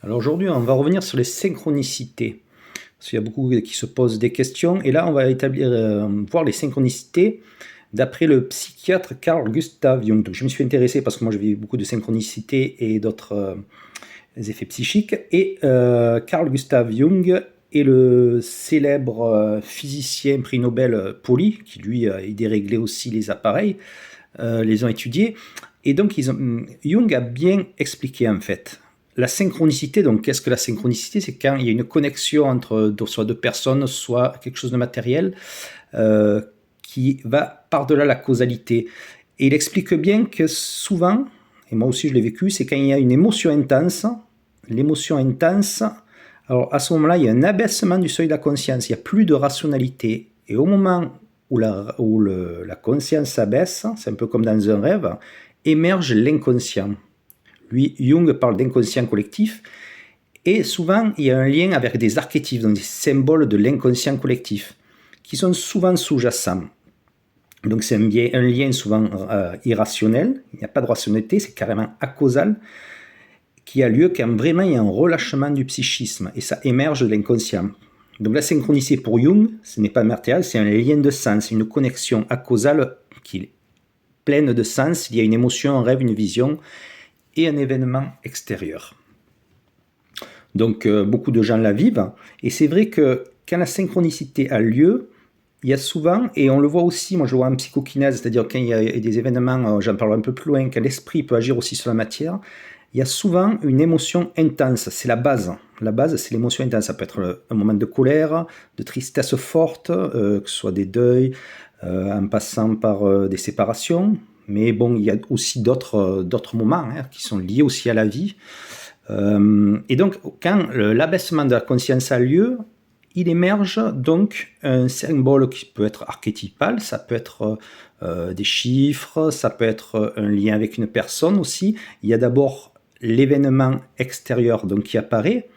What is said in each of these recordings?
Alors aujourd'hui, on va revenir sur les synchronicités. Parce qu'il y a beaucoup qui se posent des questions. Et là, on va voir les synchronicités d'après le psychiatre Carl Gustav Jung. Donc, je me suis intéressé parce que moi, j'ai vu beaucoup de synchronicités et d'autres effets psychiques. Et Carl Gustav Jung est le célèbre physicien prix Nobel Pauli, qui lui a déréglé aussi les appareils, les ont étudiés. Et donc, Jung a bien expliqué en fait. La synchronicité, donc qu'est-ce que la synchronicité? C'est quand il y a une connexion entre soit deux personnes, soit quelque chose de matériel euh, qui va par-delà la causalité. Et il explique bien que souvent, et moi aussi je l'ai vécu, c'est quand il y a une émotion intense, l'émotion intense, alors à ce moment-là, il y a un abaissement du seuil de la conscience, il n'y a plus de rationalité. Et au moment où la conscience s'abaisse, c'est un peu comme dans un rêve, émerge l'inconscient. Lui, Jung parle d'inconscient collectif, et souvent il y a un lien avec des archétypes, donc des symboles de l'inconscient collectif, qui sont souvent sous-jacents. Donc c'est un lien souvent irrationnel, il n'y a pas de rationalité, c'est carrément acausal, qui a lieu quand vraiment il y a un relâchement du psychisme, et ça émerge de l'inconscient. Donc la synchronicité pour Jung, ce n'est pas matériel, c'est un lien de sens, une connexion acausale qui est pleine de sens, il y a une émotion, un rêve, une vision, et un événement extérieur. Donc beaucoup de gens la vivent, et c'est vrai que quand la synchronicité a lieu, il y a souvent, et on le voit aussi, moi je le vois en psychokinèse, c'est-à-dire quand il y a des événements, j'en parle un peu plus loin, quand l'esprit peut agir aussi sur la matière, il y a souvent une émotion intense, c'est la base. La base, c'est l'émotion intense, ça peut être un moment de colère, de tristesse forte, que ce soit des deuils, en passant par des séparations, mais bon, il y a aussi d'autres moments qui sont liés aussi à la vie. Et donc, quand l'abaissement de la conscience a lieu, il émerge donc un symbole qui peut être archétypal, ça peut être des chiffres, ça peut être un lien avec une personne aussi. Il y a d'abord l'événement extérieur donc, qui apparaît,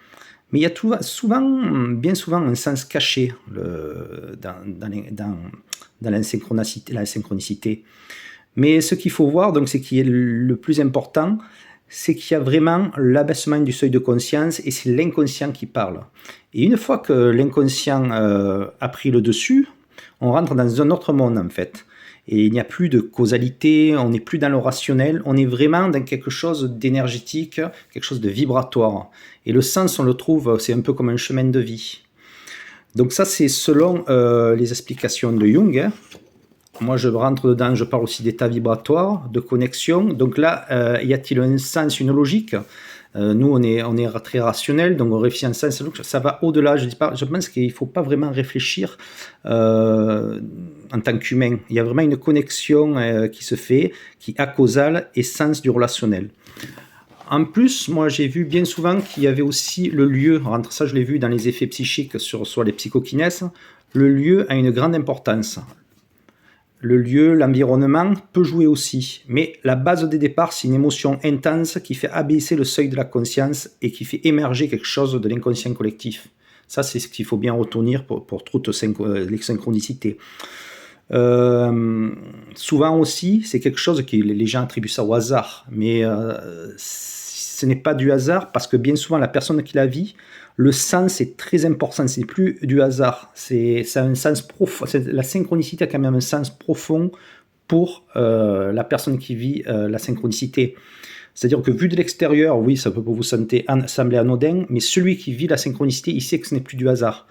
mais il y a bien souvent un sens caché dans la synchronicité. Mais ce qu'il faut voir, donc, c'est qui est le plus important, c'est qu'il y a vraiment l'abaissement du seuil de conscience et c'est l'inconscient qui parle. Et une fois que l'inconscient a pris le dessus, on rentre dans un autre monde en fait. Et il n'y a plus de causalité, on n'est plus dans le rationnel, on est vraiment dans quelque chose d'énergétique, quelque chose de vibratoire. Et le sens, on le trouve, c'est un peu comme un chemin de vie. Donc ça, c'est selon les explications de Jung. Moi, je rentre dedans, je parle aussi d'état vibratoire, de connexion. Donc là, y a-t-il un sens, une logique? Nous, on est très rationnel, donc on réfléchit en sens. Donc ça va au-delà. Je pense qu'il ne faut pas vraiment réfléchir en tant qu'humain. Il y a vraiment une connexion qui se fait, qui est acausale et sens du relationnel. En plus, moi, j'ai vu bien souvent qu'il y avait aussi le lieu. Entre ça, je l'ai vu dans les effets psychiques sur les psychokinèses. Le lieu a une grande importance. Le lieu, l'environnement peut jouer aussi. Mais la base des départs, c'est une émotion intense qui fait abaisser le seuil de la conscience et qui fait émerger quelque chose de l'inconscient collectif. Ça, c'est ce qu'il faut bien retenir pour toutes les synchronicités. Souvent aussi, c'est quelque chose que les gens attribuent ça au hasard. Mais ce n'est pas du hasard parce que bien souvent, la personne qui la vit, le sens est très important, c'est plus du hasard, ça a un sens profond, la synchronicité a quand même un sens profond pour la personne qui vit la synchronicité. C'est-à-dire que vu de l'extérieur, oui, ça peut vous sembler anodin, mais celui qui vit la synchronicité, il sait que ce n'est plus du hasard.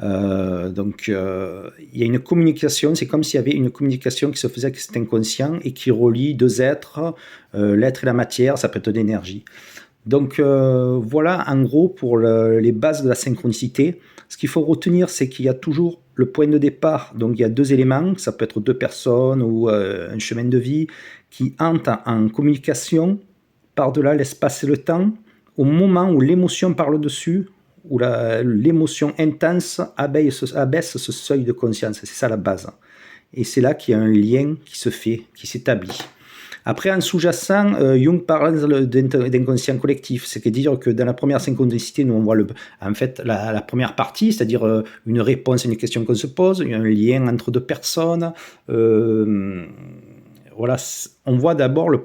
Donc il y a une communication, c'est comme s'il y avait une communication qui se faisait avec cet inconscient et qui relie deux êtres, l'être et la matière, ça peut être de l'énergie. Donc voilà en gros pour les bases de la synchronicité. Ce qu'il faut retenir, c'est qu'il y a toujours le point de départ, donc il y a deux éléments, ça peut être deux personnes ou un chemin de vie, qui entrent en communication par-delà l'espace et le temps, au moment où l'émotion parle dessus, où l'émotion intense abaisse ce seuil de conscience, c'est ça la base. Et c'est là qu'il y a un lien qui se fait, qui s'établit. Après, en sous-jacent, Jung parle d'inconscient collectif, c'est-à-dire que dans la première synchronicité, nous on voit en fait la première partie, c'est-à-dire une réponse à une question qu'on se pose, un lien entre deux personnes, voilà, on voit d'abord le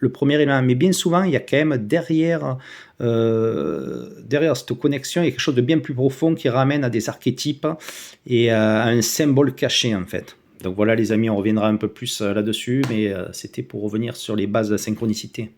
premier élément, mais bien souvent, il y a quand même derrière cette connexion, il y a quelque chose de bien plus profond qui ramène à des archétypes et à un symbole caché, en fait. Donc voilà, les amis, on reviendra un peu plus là-dessus, mais c'était pour revenir sur les bases de la synchronicité.